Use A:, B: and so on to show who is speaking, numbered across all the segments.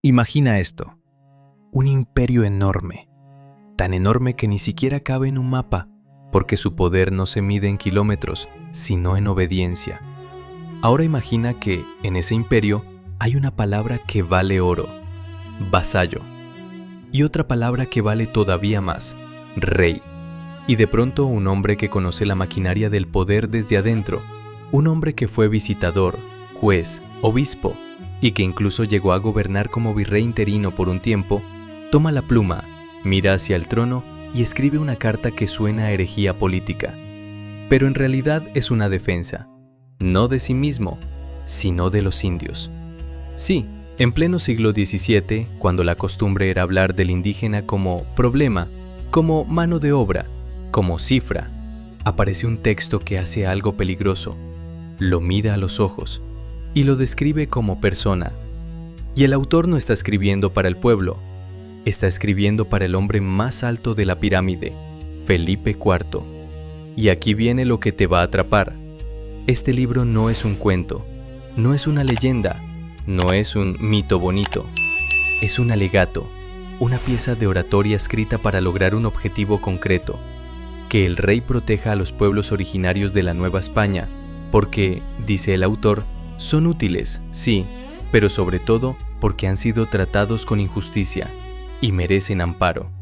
A: Imagina esto, un imperio enorme, tan enorme que ni siquiera cabe en un mapa, porque su poder no se mide en kilómetros, sino en obediencia. Ahora imagina que en ese imperio hay una palabra que vale oro, vasallo, y otra palabra que vale todavía más, rey. Y de pronto un hombre que conoce la maquinaria del poder desde adentro, un hombre que fue visitador, juez, obispo, y que incluso llegó a gobernar como virrey interino por un tiempo, toma la pluma, mira hacia el trono y escribe una carta que suena a herejía política. Pero en realidad es una defensa, no de sí mismo, sino de los indios. Sí, en pleno siglo XVII, cuando la costumbre era hablar del indígena como problema, como mano de obra, como cifra, aparece un texto que hace algo peligroso, lo mira a los ojos y lo describe como persona. Y el autor no está escribiendo para el pueblo, está escribiendo para el hombre más alto de la pirámide, Felipe IV. Y aquí viene lo que te va a atrapar. Este libro no es un cuento, no es una leyenda, no es un mito bonito, es un alegato, una pieza de oratoria escrita para lograr un objetivo concreto, que el rey proteja a los pueblos originarios de la Nueva España, porque, dice el autor, son útiles, sí, pero sobre todo porque han sido tratados con injusticia y merecen amparo.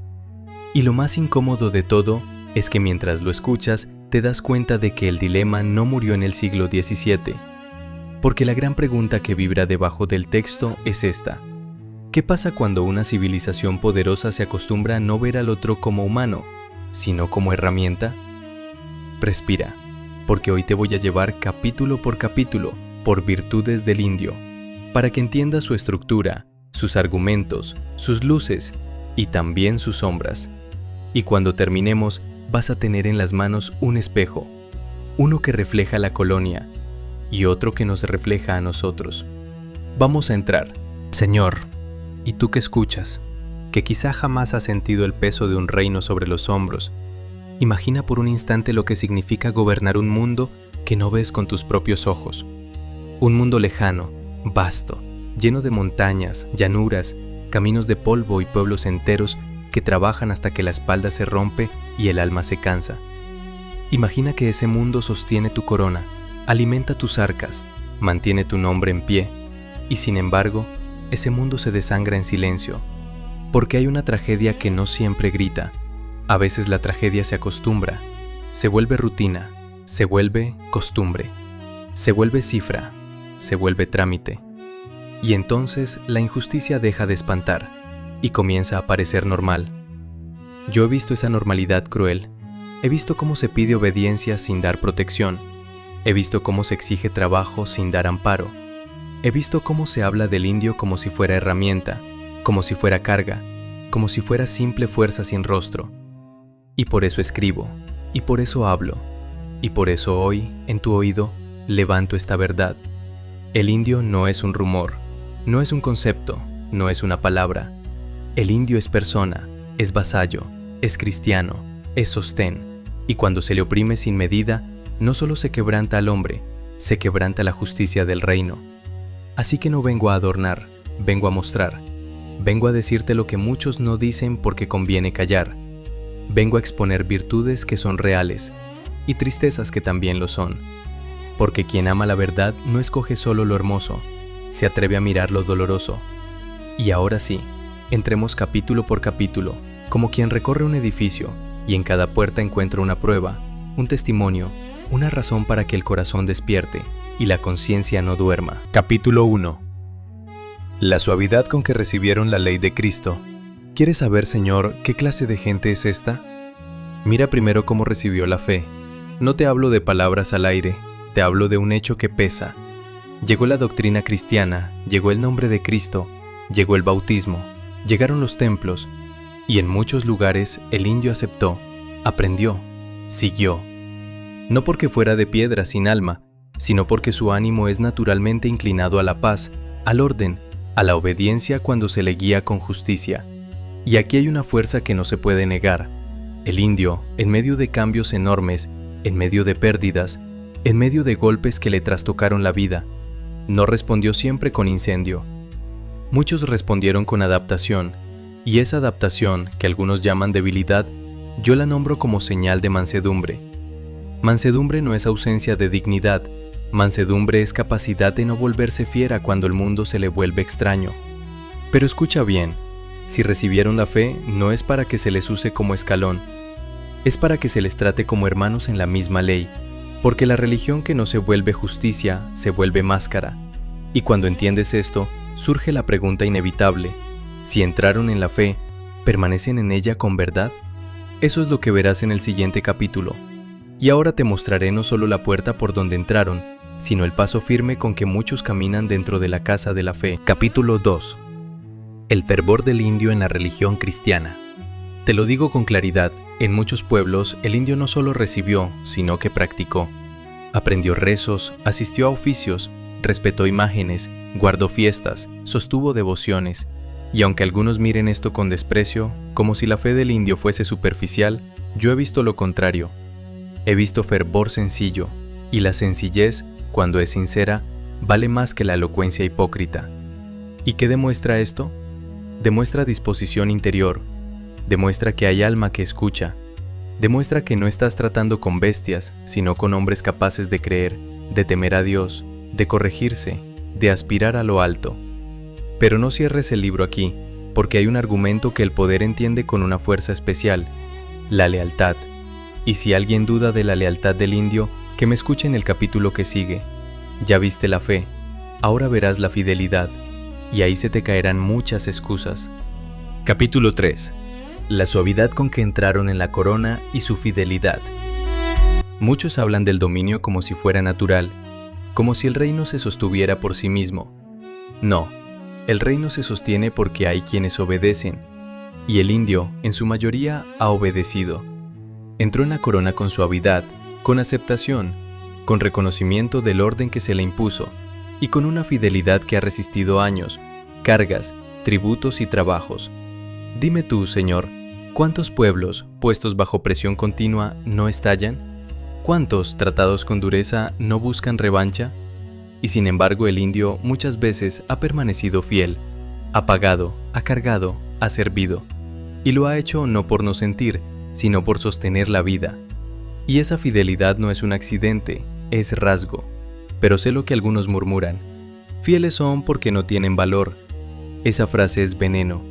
A: Y lo más incómodo de todo es que mientras lo escuchas te das cuenta de que el dilema no murió en el siglo XVII, porque la gran pregunta que vibra debajo del texto es esta: ¿qué pasa cuando una civilización poderosa se acostumbra a no ver al otro como humano, sino como herramienta? Respira, porque hoy te voy a llevar capítulo por capítulo por virtudes del indio, para que entiendas su estructura, sus argumentos, sus luces y también sus sombras. Y cuando terminemos, vas a tener en las manos un espejo, uno que refleja la colonia y otro que nos refleja a nosotros. Vamos a entrar. Señor, ¿y tú que escuchas? Que quizá jamás has sentido el peso de un reino sobre los hombros. Imagina por un instante lo que significa gobernar un mundo que no ves con tus propios ojos. Un mundo lejano, vasto, lleno de montañas, llanuras, caminos de polvo y pueblos enteros que trabajan hasta que la espalda se rompe y el alma se cansa. Imagina que ese mundo sostiene tu corona, alimenta tus arcas, mantiene tu nombre en pie, y sin embargo, ese mundo se desangra en silencio, porque hay una tragedia que no siempre grita. A veces la tragedia se acostumbra, se vuelve rutina, se vuelve costumbre, se vuelve cifra, se vuelve trámite. Y entonces la injusticia deja de espantar y comienza a parecer normal. Yo he visto esa normalidad cruel. He visto cómo se pide obediencia sin dar protección. He visto cómo se exige trabajo sin dar amparo. He visto cómo se habla del indio como si fuera herramienta, como si fuera carga, como si fuera simple fuerza sin rostro. Y por eso escribo, y por eso hablo, y por eso hoy, en tu oído, levanto esta verdad. El indio no es un rumor, no es un concepto, no es una palabra. El indio es persona, es vasallo, es cristiano, es sostén, y cuando se le oprime sin medida, no solo se quebranta al hombre, se quebranta la justicia del reino. Así que no vengo a adornar, vengo a mostrar. Vengo a decirte lo que muchos no dicen porque conviene callar. Vengo a exponer virtudes que son reales y tristezas que también lo son. Porque quien ama la verdad no escoge solo lo hermoso, se atreve a mirar lo doloroso. Y ahora sí, entremos capítulo por capítulo, como quien recorre un edificio y en cada puerta encuentra una prueba, un testimonio, una razón para que el corazón despierte y la conciencia no duerma. Capítulo 1. La suavidad con que recibieron la ley de Cristo. ¿Quieres saber, Señor, qué clase de gente es esta? Mira primero cómo recibió la fe. No te hablo de palabras al aire, te hablo de un hecho que pesa. Llegó la doctrina cristiana, llegó el nombre de Cristo, llegó el bautismo, llegaron los templos, y en muchos lugares el indio aceptó, aprendió, siguió. No porque fuera de piedra sin alma, sino porque su ánimo es naturalmente inclinado a la paz, al orden, a la obediencia cuando se le guía con justicia. Y aquí hay una fuerza que no se puede negar. El indio, en medio de cambios enormes, en medio de pérdidas, en medio de golpes que le trastocaron la vida, no respondió siempre con incendio. Muchos respondieron con adaptación, y esa adaptación, que algunos llaman debilidad, yo la nombro como señal de mansedumbre. Mansedumbre no es ausencia de dignidad, mansedumbre es capacidad de no volverse fiera cuando el mundo se le vuelve extraño. Pero escucha bien, si recibieron la fe no es para que se les use como escalón, es para que se les trate como hermanos en la misma ley, porque la religión que no se vuelve justicia se vuelve máscara. Y cuando entiendes esto, surge la pregunta inevitable: si entraron en la fe, ¿permanecen en ella con verdad? Eso es lo que verás en el siguiente capítulo. Y ahora te mostraré no solo la puerta por donde entraron, sino el paso firme con que muchos caminan dentro de la casa de la fe. Capítulo 2. El fervor del indio en la religión cristiana. Te lo digo con claridad, en muchos pueblos el indio no solo recibió, sino que practicó. Aprendió rezos, asistió a oficios, respetó imágenes, guardó fiestas, sostuvo devociones, y aunque algunos miren esto con desprecio, como si la fe del indio fuese superficial, yo he visto lo contrario. He visto fervor sencillo, y la sencillez, cuando es sincera, vale más que la elocuencia hipócrita. ¿Y qué demuestra esto? Demuestra disposición interior, demuestra que hay alma que escucha, demuestra que no estás tratando con bestias, sino con hombres capaces de creer, de temer a Dios, de corregirse, de aspirar a lo alto. Pero no cierres el libro aquí, porque hay un argumento que el poder entiende con una fuerza especial: la lealtad. Y si alguien duda de la lealtad del indio, que me escuche en el capítulo que sigue. Ya viste la fe, ahora verás la fidelidad, y ahí se te caerán muchas excusas. Capítulo 3. La suavidad con que entraron en la corona y su fidelidad. Muchos hablan del dominio como si fuera natural, como si el reino se sostuviera por sí mismo. No, el reino se sostiene porque hay quienes obedecen, y el indio, en su mayoría, ha obedecido. Entró en la corona con suavidad, con aceptación, con reconocimiento del orden que se le impuso, y con una fidelidad que ha resistido años, cargas, tributos y trabajos. Dime tú, Señor, ¿cuántos pueblos, puestos bajo presión continua, no estallan? ¿Cuántos, tratados con dureza, no buscan revancha? Y sin embargo el indio muchas veces ha permanecido fiel, ha pagado, ha cargado, ha servido, y lo ha hecho no por no sentir, sino por sostener la vida. Y esa fidelidad no es un accidente, es rasgo. Pero sé lo que algunos murmuran: fieles son porque no tienen valor. Esa frase es veneno,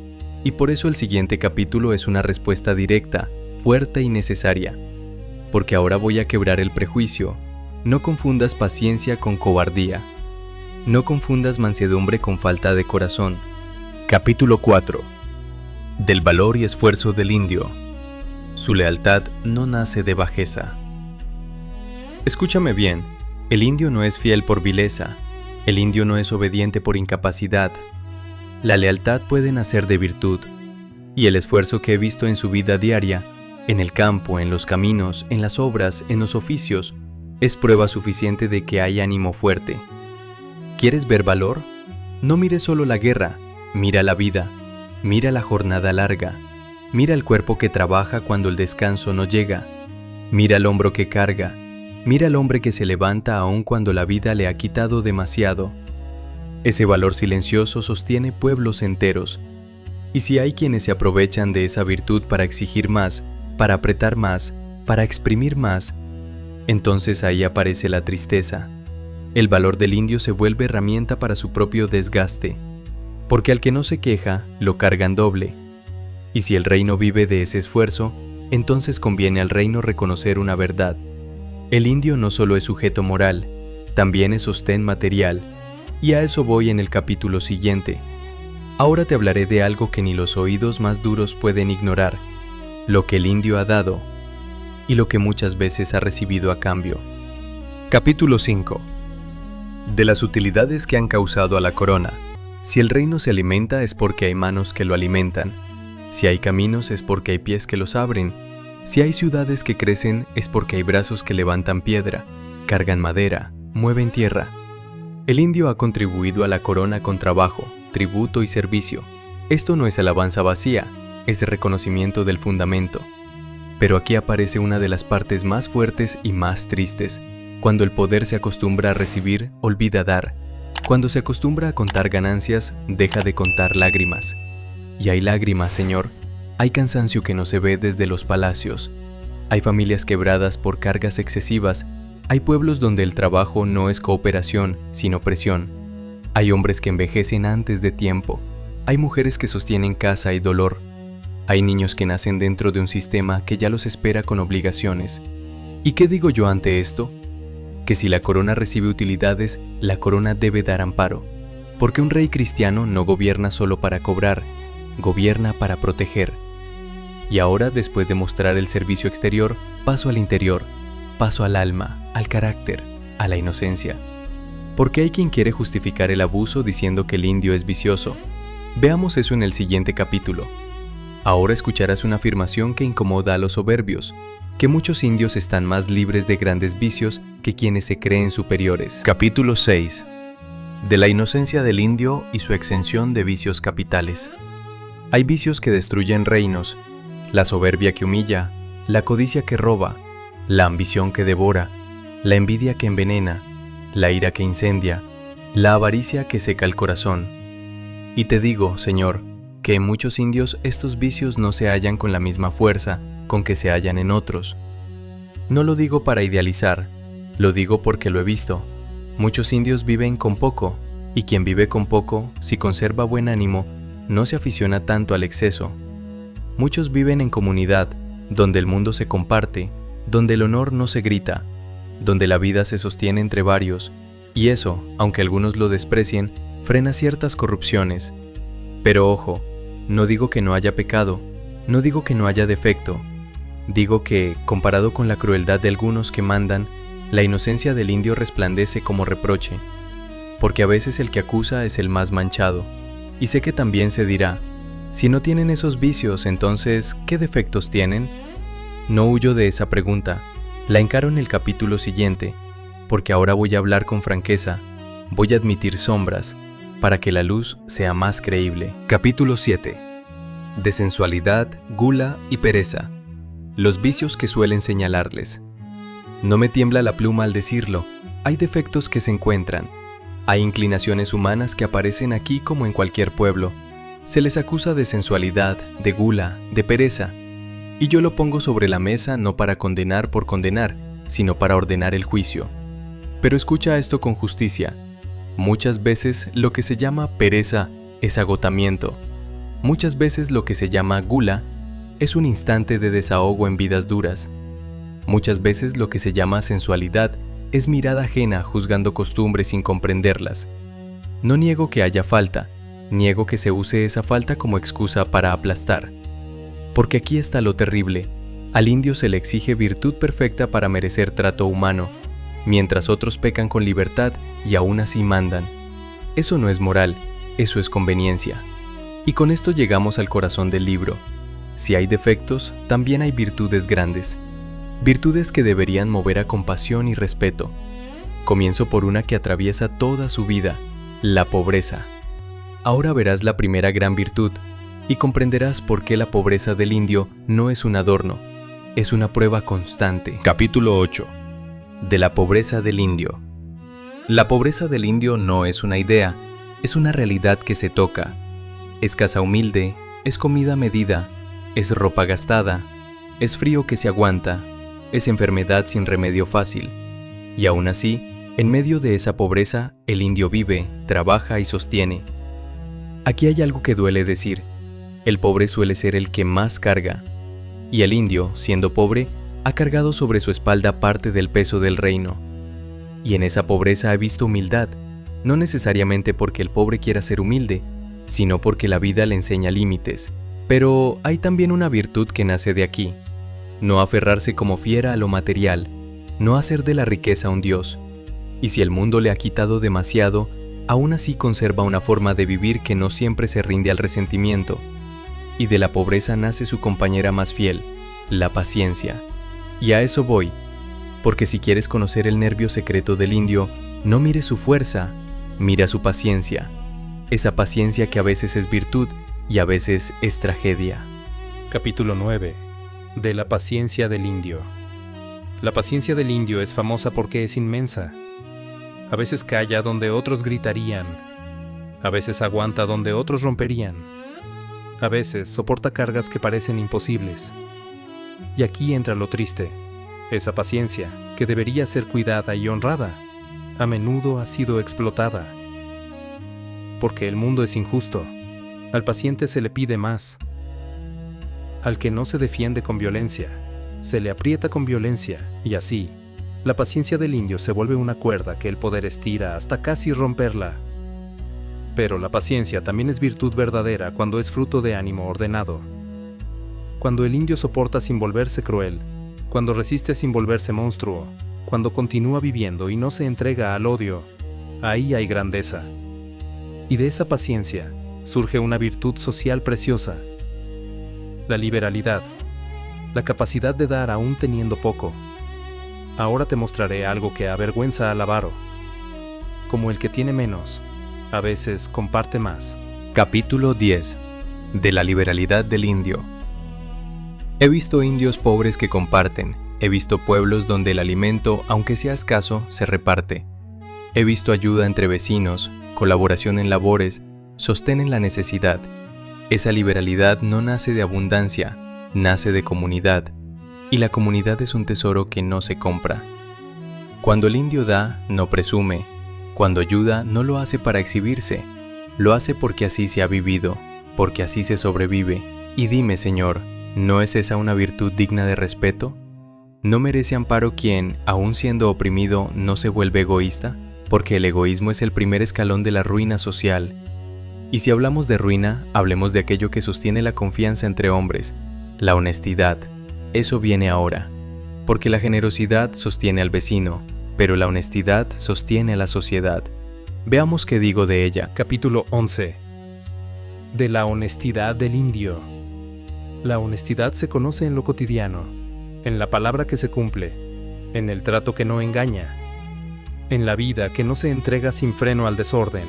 A: y por eso el siguiente capítulo es una respuesta directa, fuerte y necesaria. Porque ahora voy a quebrar el prejuicio. No confundas paciencia con cobardía. No confundas mansedumbre con falta de corazón. Capítulo 4. Del valor y esfuerzo del indio. Su lealtad no nace de bajeza. Escúchame bien, el indio no es fiel por vileza, el indio no es obediente por incapacidad. La lealtad puede nacer de virtud, y el esfuerzo que he visto en su vida diaria, en el campo, en los caminos, en las obras, en los oficios, es prueba suficiente de que hay ánimo fuerte. ¿Quieres ver valor? No mires solo la guerra, mira la vida, mira la jornada larga. Mira el cuerpo que trabaja cuando el descanso no llega. Mira el hombro que carga. Mira el hombre que se levanta aun cuando la vida le ha quitado demasiado. Ese valor silencioso sostiene pueblos enteros. Y si hay quienes se aprovechan de esa virtud para exigir más, para apretar más, para exprimir más, entonces ahí aparece la tristeza. El valor del indio se vuelve herramienta para su propio desgaste. Porque al que no se queja, lo cargan doble. Y si el reino vive de ese esfuerzo, entonces conviene al reino reconocer una verdad. El indio no solo es sujeto moral, también es sostén material, y a eso voy en el capítulo siguiente. Ahora te hablaré de algo que ni los oídos más duros pueden ignorar, lo que el indio ha dado, y lo que muchas veces ha recibido a cambio. Capítulo 5. De las utilidades que han causado a la corona. Si el reino se alimenta es porque hay manos que lo alimentan. Si hay caminos es porque hay pies que los abren. Si hay ciudades que crecen es porque hay brazos que levantan piedra, cargan madera, mueven tierra. El indio ha contribuido a la corona con trabajo, tributo y servicio. Esto no es alabanza vacía, es reconocimiento del fundamento. Pero aquí aparece una de las partes más fuertes y más tristes. Cuando el poder se acostumbra a recibir, olvida dar. Cuando se acostumbra a contar ganancias, deja de contar lágrimas. Y hay lágrimas, Señor. Hay cansancio que no se ve desde los palacios. Hay familias quebradas por cargas excesivas. Hay pueblos donde el trabajo no es cooperación, sino presión. Hay hombres que envejecen antes de tiempo. Hay mujeres que sostienen casa y dolor. Hay niños que nacen dentro de un sistema que ya los espera con obligaciones. ¿Y qué digo yo ante esto? Que si la corona recibe utilidades, la corona debe dar amparo. Porque un rey cristiano no gobierna solo para cobrar, gobierna para proteger. Y ahora, después de mostrar el servicio exterior, paso al interior, paso al alma, al carácter, a la inocencia. Porque hay quien quiere justificar el abuso diciendo que el indio es vicioso. Veamos eso en el siguiente capítulo. Ahora escucharás una afirmación que incomoda a los soberbios, que muchos indios están más libres de grandes vicios que quienes se creen superiores. Capítulo 6. De la inocencia del indio y su exención de vicios capitales. Hay vicios que destruyen reinos, la soberbia que humilla, la codicia que roba, la ambición que devora, la envidia que envenena, la ira que incendia, la avaricia que seca el corazón. Y te digo, Señor, que en muchos indios estos vicios no se hallan con la misma fuerza con que se hallan en otros. No lo digo para idealizar, lo digo porque lo he visto. Muchos indios viven con poco, y quien vive con poco, si conserva buen ánimo, no se aficiona tanto al exceso. Muchos viven en comunidad, donde el mundo se comparte, donde el honor no se grita, donde la vida se sostiene entre varios, y eso, aunque algunos lo desprecien, frena ciertas corrupciones. Pero ojo, no digo que no haya pecado, no digo que no haya defecto, digo que, comparado con la crueldad de algunos que mandan, la inocencia del indio resplandece como reproche, porque a veces el que acusa es el más manchado, y sé que también se dirá, si no tienen esos vicios, entonces, ¿qué defectos tienen? No huyo de esa pregunta, la encaro en el capítulo siguiente, porque ahora voy a hablar con franqueza, voy a admitir sombras, para que la luz sea más creíble. Capítulo 7. De sensualidad, gula y pereza. Los vicios que suelen señalarles. No me tiembla la pluma al decirlo, hay defectos que se encuentran. Hay inclinaciones humanas que aparecen aquí como en cualquier pueblo. Se les acusa de sensualidad, de gula, de pereza. Y yo lo pongo sobre la mesa no para condenar por condenar, sino para ordenar el juicio. Pero escucha esto con justicia. Muchas veces lo que se llama pereza es agotamiento. Muchas veces lo que se llama gula es un instante de desahogo en vidas duras. Muchas veces lo que se llama sensualidad es mirada ajena juzgando costumbres sin comprenderlas. No niego que haya falta, niego que se use esa falta como excusa para aplastar. Porque aquí está lo terrible. Al indio se le exige virtud perfecta para merecer trato humano, mientras otros pecan con libertad y aún así mandan. Eso no es moral, eso es conveniencia. Y con esto llegamos al corazón del libro. Si hay defectos, también hay virtudes grandes. Virtudes que deberían mover a compasión y respeto. Comienzo por una que atraviesa toda su vida, la pobreza. Ahora verás la primera gran virtud, y comprenderás por qué la pobreza del indio no es un adorno, es una prueba constante. Capítulo 8. De la pobreza del indio. La pobreza del indio no es una idea, es una realidad que se toca. Es casa humilde, es comida medida, es ropa gastada, es frío que se aguanta, es enfermedad sin remedio fácil. Y aún así, en medio de esa pobreza, el indio vive, trabaja y sostiene. Aquí hay algo que duele decir. El pobre suele ser el que más carga. Y el indio, siendo pobre, ha cargado sobre su espalda parte del peso del reino. Y en esa pobreza ha visto humildad, no necesariamente porque el pobre quiera ser humilde, sino porque la vida le enseña límites. Pero hay también una virtud que nace de aquí. No aferrarse como fiera a lo material, no hacer de la riqueza un dios. Y si el mundo le ha quitado demasiado, aún así conserva una forma de vivir que no siempre se rinde al resentimiento. Y de la pobreza nace su compañera más fiel, la paciencia. Y a eso voy, porque si quieres conocer el nervio secreto del indio, no mires su fuerza, mira su paciencia. Esa paciencia que a veces es virtud y a veces es tragedia.
B: Capítulo 9. De la paciencia del indio. La paciencia del indio es famosa porque es inmensa. A veces calla donde otros gritarían. A veces aguanta donde otros romperían. A veces soporta cargas que parecen imposibles. Y aquí entra lo triste. Esa paciencia, que debería ser cuidada y honrada, a menudo ha sido explotada. Porque el mundo es injusto. Al paciente se le pide más. Al que no se defiende con violencia, se le aprieta con violencia, y así, la paciencia del indio se vuelve una cuerda que el poder estira hasta casi romperla. Pero la paciencia también es virtud verdadera cuando es fruto de ánimo ordenado. Cuando el indio soporta sin volverse cruel, cuando resiste sin volverse monstruo, cuando continúa viviendo y no se entrega al odio, ahí hay grandeza. Y de esa paciencia surge una virtud social preciosa: la liberalidad, la capacidad de dar aún teniendo poco. Ahora te mostraré algo que avergüenza al avaro. Como el que tiene menos, a veces comparte más.
A: Capítulo 10. De la liberalidad del indio. He visto indios pobres que comparten. He visto pueblos donde el alimento, aunque sea escaso, se reparte. He visto ayuda entre vecinos, colaboración en labores, sostén en la necesidad. Esa liberalidad no nace de abundancia, nace de comunidad, y la comunidad es un tesoro que no se compra. Cuando el indio da, no presume. Cuando ayuda, no lo hace para exhibirse. Lo hace porque así se ha vivido, porque así se sobrevive. Y dime, Señor, ¿no es esa una virtud digna de respeto? ¿No merece amparo quien, aun siendo oprimido, no se vuelve egoísta? Porque el egoísmo es el primer escalón de la ruina social. Y si hablamos de ruina, hablemos de aquello que sostiene la confianza entre hombres, la honestidad. Eso viene ahora. Porque la generosidad sostiene al vecino, pero la honestidad sostiene a la sociedad. Veamos qué digo de ella.
B: Capítulo 11. De la honestidad del indio. La honestidad se conoce en lo cotidiano, en la palabra que se cumple, en el trato que no engaña, en la vida que no se entrega sin freno al desorden.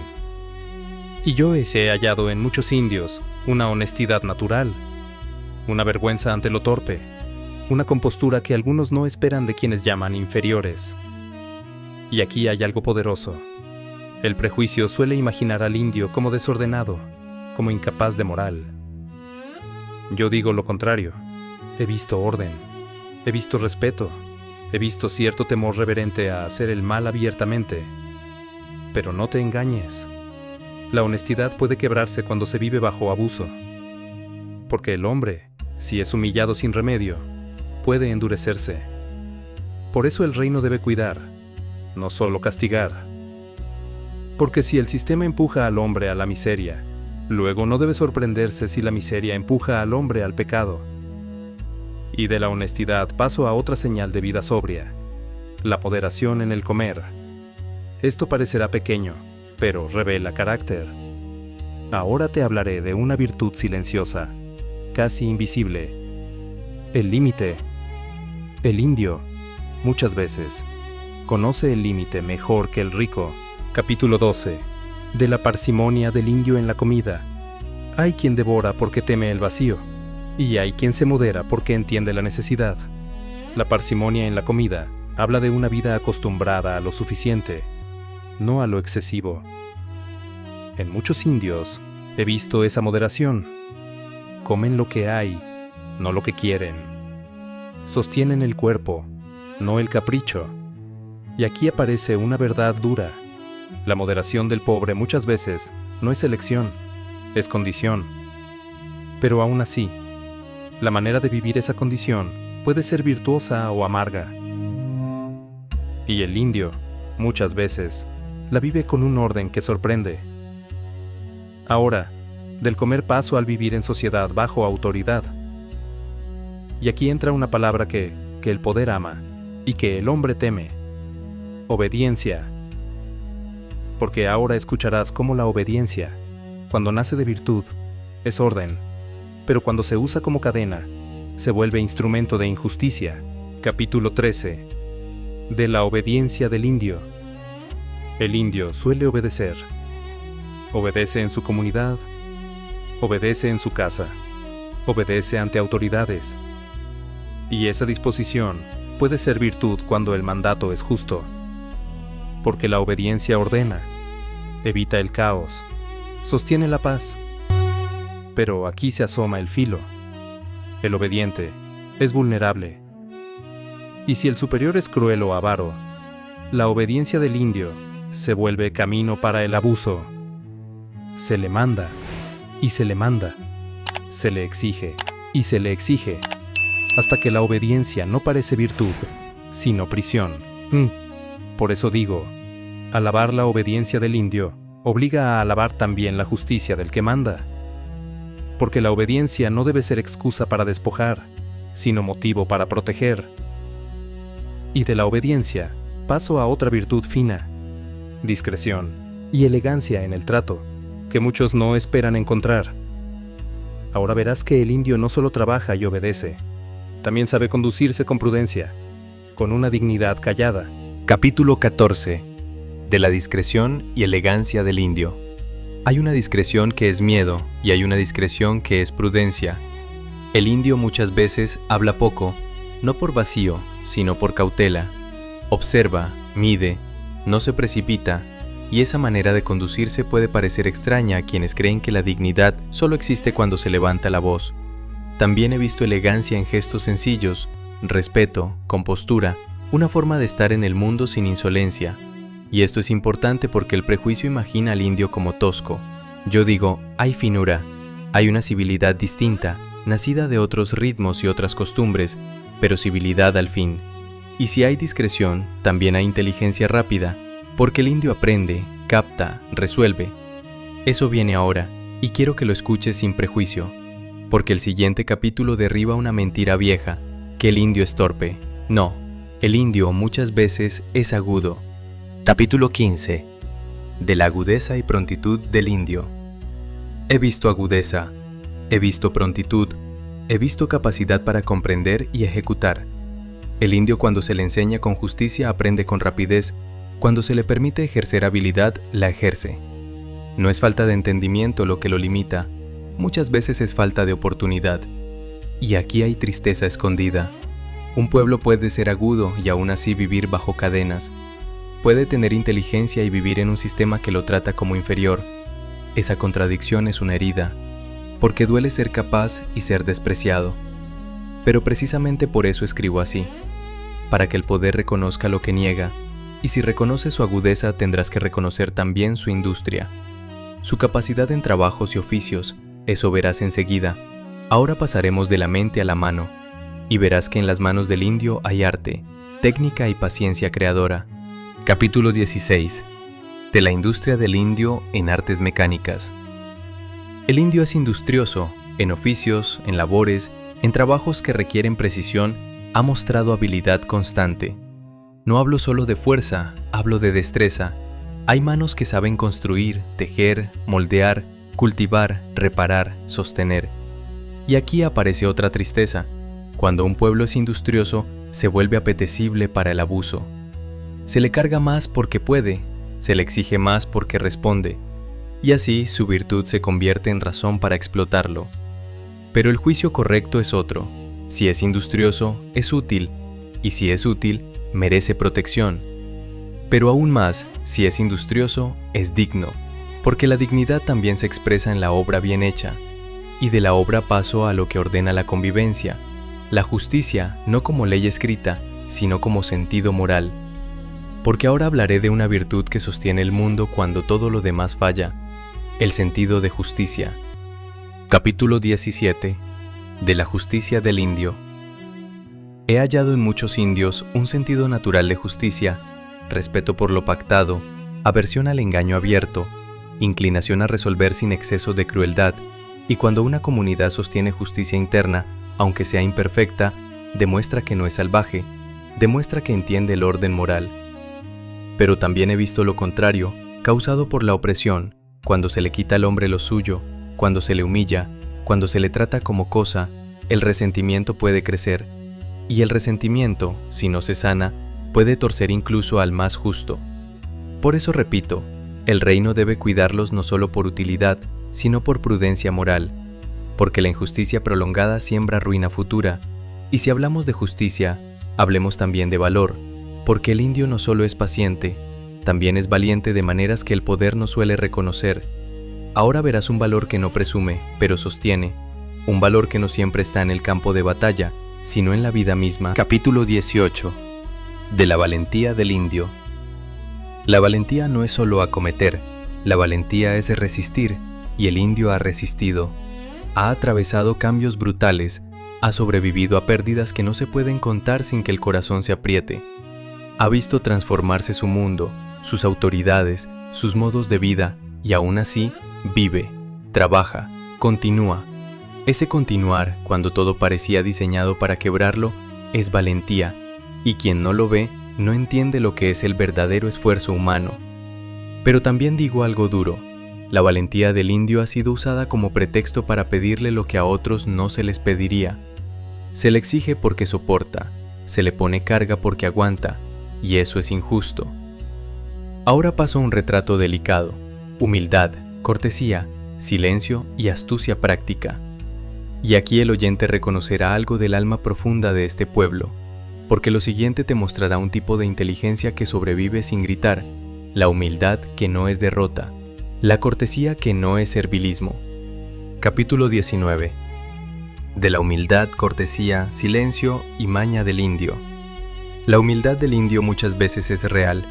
B: Y yo he hallado en muchos indios una honestidad natural, una vergüenza ante lo torpe, una compostura que algunos no esperan de quienes llaman inferiores. Y aquí hay algo poderoso. El prejuicio suele imaginar al indio como desordenado, como incapaz de moral. Yo digo lo contrario. He visto orden, he visto respeto, he visto cierto temor reverente a hacer el mal abiertamente. Pero no te engañes. La honestidad puede quebrarse cuando se vive bajo abuso. Porque el hombre, si es humillado sin remedio, puede endurecerse. Por eso el reino debe cuidar, no solo castigar. Porque si el sistema empuja al hombre a la miseria, luego no debe sorprenderse si la miseria empuja al hombre al pecado. Y de la honestidad paso a otra señal de vida sobria: la moderación en el comer. Esto parecerá pequeño, pero revela carácter. Ahora te hablaré de una virtud silenciosa, casi invisible: el límite. El indio, muchas veces, conoce el límite mejor que el rico. Capítulo 12. De la parsimonia del indio en la comida. Hay quien devora porque teme el vacío, y hay quien se modera porque entiende la necesidad. La parsimonia en la comida habla de una vida acostumbrada a lo suficiente, no a lo excesivo. En muchos indios he visto esa moderación. Comen lo que hay, no lo que quieren. Sostienen el cuerpo, no el capricho. Y aquí aparece una verdad dura. La moderación del pobre muchas veces no es elección, es condición. Pero aún así, la manera de vivir esa condición puede ser virtuosa o amarga. Y el indio, muchas veces, la vive con un orden que sorprende. Ahora, del comer paso al vivir en sociedad bajo autoridad. Y aquí entra una palabra que el poder ama y que el hombre teme: obediencia. Porque ahora escucharás cómo la obediencia, cuando nace de virtud, es orden, pero cuando se usa como cadena, se vuelve instrumento de injusticia. Capítulo 13. De la obediencia del indio. El indio suele obedecer. Obedece en su comunidad, obedece en su casa, obedece ante autoridades. Y esa disposición puede ser virtud cuando el mandato es justo. porque la obediencia ordena, evita el caos, sostiene la paz. Pero aquí se asoma el filo. El obediente es vulnerable. Y si el superior es cruel o avaro, la obediencia del indio se vuelve camino para el abuso. Se le manda y se le manda, se le exige y se le exige, hasta que la obediencia no parece virtud, sino prisión. Por eso digo, alabar la obediencia del indio obliga a alabar también la justicia del que manda. Porque la obediencia no debe ser excusa para despojar, sino motivo para proteger. Y de la obediencia paso a otra virtud fina, discreción y elegancia en el trato, que muchos no esperan encontrar. Ahora verás que el indio no solo trabaja y obedece, también sabe conducirse con prudencia, con una dignidad callada.
A: Capítulo 14. De la discreción y elegancia del indio. Hay una discreción que es miedo y hay una discreción que es prudencia. El indio muchas veces habla poco, no por vacío, sino por cautela. Observa, mide, no se precipita, y esa manera de conducirse puede parecer extraña a quienes creen que la dignidad solo existe cuando se levanta la voz. También he visto elegancia en gestos sencillos, respeto, compostura, una forma de estar en el mundo sin insolencia. Y esto es importante porque el prejuicio imagina al indio como tosco. Yo digo, hay finura, hay una civilidad distinta, nacida de otros ritmos y otras costumbres, pero civilidad al fin. Y si hay discreción, también hay inteligencia rápida, porque el indio aprende, capta, resuelve. Eso viene ahora, y quiero que lo escuches sin prejuicio, porque el siguiente capítulo derriba una mentira vieja, que el indio es torpe. No, el indio muchas veces es agudo. Capítulo 15. De la agudeza y prontitud del indio. He visto agudeza, he visto prontitud, he visto capacidad para comprender y ejecutar. El indio cuando se le enseña con justicia aprende con rapidez, cuando se le permite ejercer habilidad, la ejerce. No es falta de entendimiento lo que lo limita, muchas veces es falta de oportunidad. Y aquí hay tristeza escondida. Un pueblo puede ser agudo y aún así vivir bajo cadenas. Puede tener inteligencia y vivir en un sistema que lo trata como inferior. Esa contradicción es una herida, porque duele ser capaz y ser despreciado. Pero precisamente por eso escribo así, para que el poder reconozca lo que niega, y si reconoce su agudeza tendrás que reconocer también su industria. Su capacidad en trabajos y oficios, eso verás enseguida. Ahora pasaremos de la mente a la mano, y verás que en las manos del indio hay arte, técnica y paciencia creadora. Capítulo 16. De la industria del indio en artes mecánicas. El indio es industrioso, en oficios, en labores, en trabajos que requieren precisión, ha mostrado habilidad constante. No hablo solo de fuerza, hablo de destreza. Hay manos que saben construir, tejer, moldear, cultivar, reparar, sostener. Y aquí aparece otra tristeza. Cuando un pueblo es industrioso, se vuelve apetecible para el abuso. Se le carga más porque puede, se le exige más porque responde, y así su virtud se convierte en razón para explotarlo. Pero el juicio correcto es otro. Si es industrioso, es útil, y si es útil, merece protección. Pero aún más, si es industrioso, es digno, porque la dignidad también se expresa en la obra bien hecha, y de la obra paso a lo que ordena la convivencia, la justicia no como ley escrita, sino como sentido moral. Porque ahora hablaré de una virtud que sostiene el mundo cuando todo lo demás falla, el sentido de justicia. Capítulo 17. De la justicia del indio. He hallado en muchos indios un sentido natural de justicia, respeto por lo pactado, aversión al engaño abierto, inclinación a resolver sin exceso de crueldad, y cuando una comunidad sostiene justicia interna, aunque sea imperfecta, demuestra que no es salvaje, demuestra que entiende el orden moral. Pero también he visto lo contrario, causado por la opresión, cuando se le quita al hombre lo suyo, cuando se le humilla, cuando se le trata como cosa, el resentimiento puede crecer, y el resentimiento, si no se sana, puede torcer incluso al más justo. Por eso repito, el reino debe cuidarlos no solo por utilidad, sino por prudencia moral, porque la injusticia prolongada siembra ruina futura, y si hablamos de justicia, hablemos también de valor, porque el indio no solo es paciente, también es valiente de maneras que el poder no suele reconocer. Ahora verás un valor que no presume, pero sostiene, un valor que no siempre está en el campo de batalla, sino en la vida misma. Capítulo 18. De la valentía del indio. La valentía no es solo acometer, la valentía es resistir, y el indio ha resistido. Ha atravesado cambios brutales, ha sobrevivido a pérdidas que no se pueden contar sin que el corazón se apriete. Ha visto transformarse su mundo, sus autoridades, sus modos de vida, y aún así, vive, trabaja, continúa. Ese continuar, cuando todo parecía diseñado para quebrarlo, es valentía, y quien no lo ve, no entiende lo que es el verdadero esfuerzo humano. Pero también digo algo duro. La valentía del indio ha sido usada como pretexto para pedirle lo que a otros no se les pediría. Se le exige porque soporta, se le pone carga porque aguanta, y eso es injusto. Ahora paso a un retrato delicado: humildad, cortesía, silencio y astucia práctica. Y aquí el oyente reconocerá algo del alma profunda de este pueblo, porque lo siguiente te mostrará un tipo de inteligencia que sobrevive sin gritar, la humildad que no es derrota, la cortesía que no es servilismo. Capítulo 19. De la humildad, cortesía, silencio y maña del indio. La humildad del indio muchas veces es real,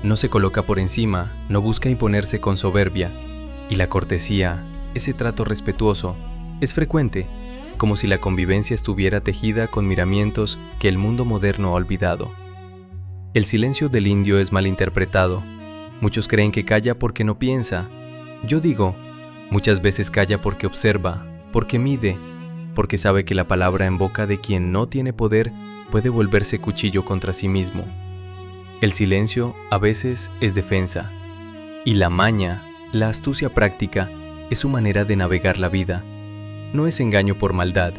A: no se coloca por encima, no busca imponerse con soberbia, y la cortesía, ese trato respetuoso, es frecuente, como si la convivencia estuviera tejida con miramientos que el mundo moderno ha olvidado. El silencio del indio es mal interpretado. Muchos creen que calla porque no piensa. Yo digo, muchas veces calla porque observa, porque mide, porque sabe que la palabra en boca de quien no tiene poder puede volverse cuchillo contra sí mismo. El silencio a veces es defensa, y la maña, la astucia práctica, es su manera de navegar la vida. No es engaño por maldad,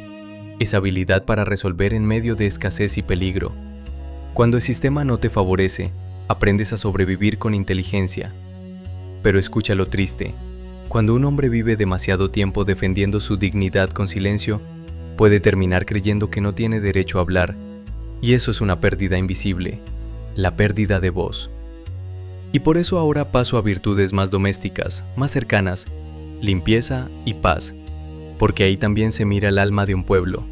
A: es habilidad para resolver en medio de escasez y peligro. Cuando el sistema no te favorece, aprendes a sobrevivir con inteligencia. Pero escucha lo triste: cuando un hombre vive demasiado tiempo defendiendo su dignidad con silencio, puede terminar creyendo que no tiene derecho a hablar, y eso es una pérdida invisible, la pérdida de voz. Y por eso ahora paso a virtudes más domésticas, más cercanas: limpieza y paz, porque ahí también se mira el alma de un pueblo.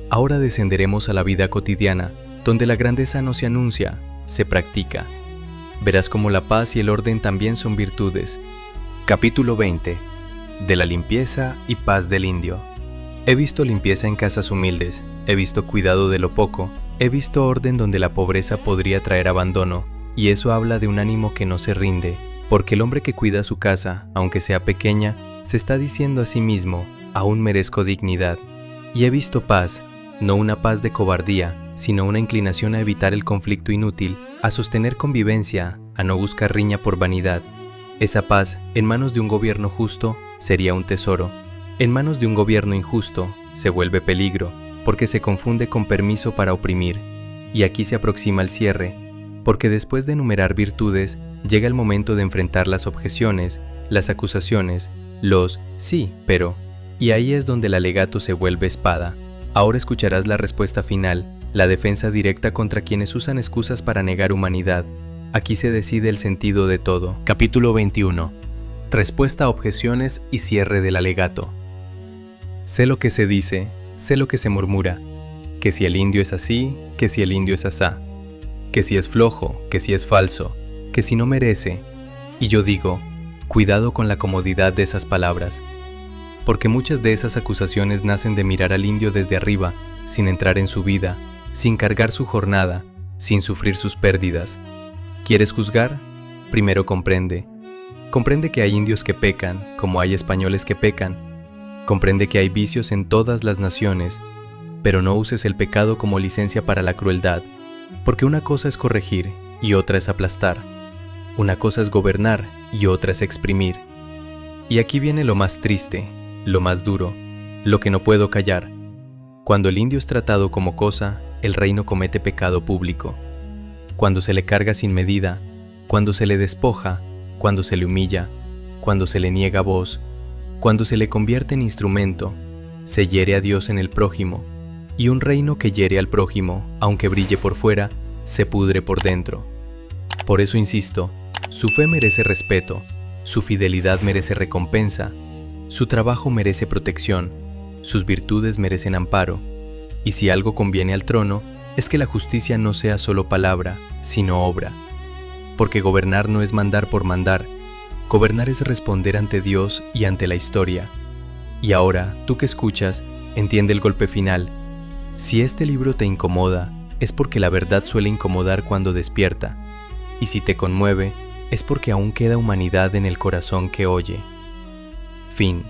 A: Ahora descenderemos a la vida cotidiana, donde la grandeza no se anuncia, se practica. Verás cómo la paz y el orden también son virtudes. Capítulo 20. De la limpieza y paz del indio. He visto limpieza en casas humildes, he visto cuidado de lo poco, he visto orden donde la pobreza podría traer abandono, y eso habla de un ánimo que no se rinde, porque el hombre que cuida su casa, aunque sea pequeña, se está diciendo a sí mismo: aún merezco dignidad. Y he visto paz, no una paz de cobardía, sino una inclinación a evitar el conflicto inútil, a sostener convivencia, a no buscar riña por vanidad. Esa paz, en manos de un gobierno justo, sería un tesoro. En manos de un gobierno injusto, se vuelve peligro, porque se confunde con permiso para oprimir. Y aquí se aproxima el cierre, porque después de enumerar virtudes, llega el momento de enfrentar las objeciones, las acusaciones, los sí, pero... Y ahí es donde el alegato se vuelve espada. Ahora escucharás la respuesta final, la defensa directa contra quienes usan excusas para negar humanidad. Aquí se decide el sentido de todo. Capítulo 21. Respuesta a objeciones y cierre del alegato. Sé lo que se dice, sé lo que se murmura, que si el indio es así, que si el indio es asá, que si es flojo, que si es falso, que si no merece. Y yo digo, cuidado con la comodidad de esas palabras, porque muchas de esas acusaciones nacen de mirar al indio desde arriba, sin entrar en su vida, sin cargar su jornada, sin sufrir sus pérdidas. ¿Quieres juzgar? Primero comprende. Comprende que hay indios que pecan, como hay españoles que pecan. Comprende que hay vicios en todas las naciones, pero no uses el pecado como licencia para la crueldad, porque una cosa es corregir y otra es aplastar. Una cosa es gobernar y otra es exprimir. Y aquí viene lo más triste, lo más duro, lo que no puedo callar. Cuando el indio es tratado como cosa, el reino comete pecado público. Cuando se le carga sin medida, cuando se le despoja, cuando se le humilla, cuando se le niega voz, cuando se le convierte en instrumento, se hiere a Dios en el prójimo, y un reino que hiere al prójimo, aunque brille por fuera, se pudre por dentro. Por eso insisto, Su fe merece respeto, su fidelidad merece recompensa, su trabajo merece protección, sus virtudes merecen amparo, y si algo conviene al trono, es que la justicia no sea solo palabra, sino obra. Porque gobernar no es mandar por mandar, gobernar es responder ante Dios y ante la historia. Y ahora, tú que escuchas, entiende el golpe final. Si este libro te incomoda, es porque la verdad suele incomodar cuando despierta, y si te conmueve, es porque aún queda humanidad en el corazón que oye. Fin.